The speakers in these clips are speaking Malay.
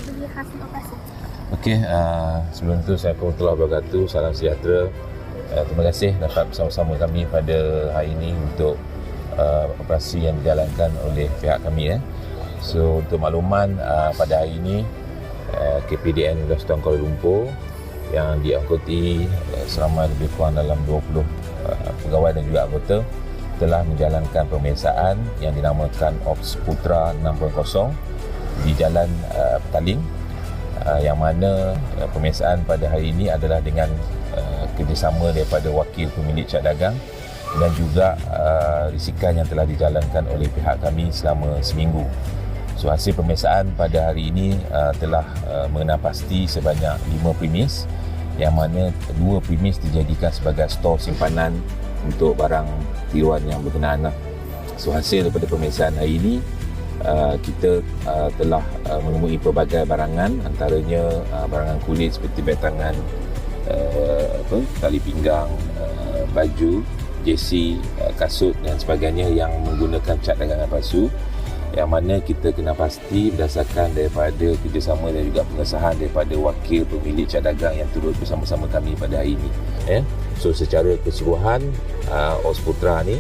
bagi hasil operasi. Okey, sebelum itu saya warahmatullahi wabarakatuh. Salam sejahtera. Terima kasih dapat bersama-sama kami pada hari ini untuk operasi yang dijalankan oleh pihak kami. So untuk makluman, pada hari ini KPDN Universiti Kuala Lumpur yang diangkuti selama lebih kurang dalam 20 pegawai dan juga anggota telah menjalankan pemeriksaan yang dinamakan Ops Putra 6.0 di Jalan Petaling, yang mana pemeriksaan pada hari ini adalah dengan kerjasama daripada wakil pemilik cak dagang dan juga risikan yang telah dijalankan oleh pihak kami selama seminggu. So hasil pemeriksaan pada hari ini telah mengenal pasti sebanyak 5 premis, yang mana 2 premis dijadikan sebagai stor simpanan untuk barang tiruan yang berkenaan. So hasil daripada pemeriksaan hari ini, kita telah menemui pelbagai barangan, antaranya barangan kulit seperti beg tangan, tali pinggang, baju, jersey, kasut dan sebagainya yang menggunakan cat dagangan palsu, yang mana kita kena pasti berdasarkan daripada kerjasama dan juga pengesahan daripada wakil pemilik cat dagang yang turut bersama-sama kami pada hari ini. So secara keseluruhan, Ops Putra ni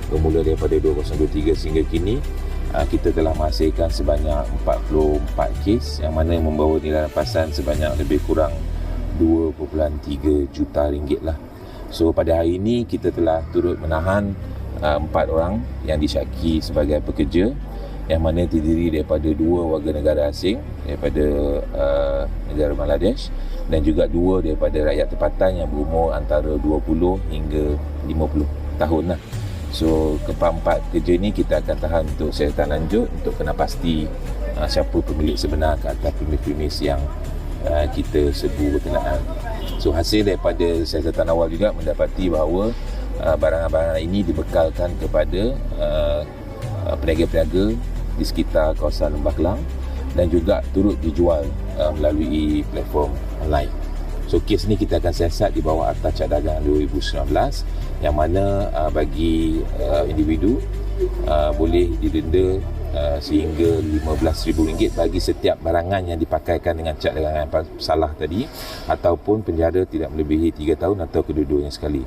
bermula daripada 2023 sehingga kini, kita telah menghasilkan sebanyak 44 kes, yang mana membawa nilai rampasan sebanyak lebih kurang 2.3 juta ringgit lah. So pada hari ini kita telah turut menahan 4 orang yang disyaki sebagai pekerja, yang mana terdiri daripada 2 warga negara asing daripada negara Bangladesh dan juga 2 daripada rakyat tempatan yang berumur antara 20 hingga 50 tahun lah. So keempat kerja ni kita akan tahan untuk siasatan lanjut untuk kena pasti siapa pemilik sebenar ke atas premis-premis yang kita serbu berkenaan. So hasil daripada siasatan awal juga mendapati bahawa barangan-barangan ini dibekalkan kepada peniaga-peniaga di sekitar kawasan Lembah Kelang dan juga turut dijual melalui platform online. So kes ni kita akan siasat di bawah Akta Cak Dagang 2019, yang mana bagi individu boleh didenda sehingga RM15,000 bagi setiap barangan yang dipakaikan dengan cat dagangan salah tadi, ataupun penjara tidak melebihi 3 tahun atau kedua-duanya sekali.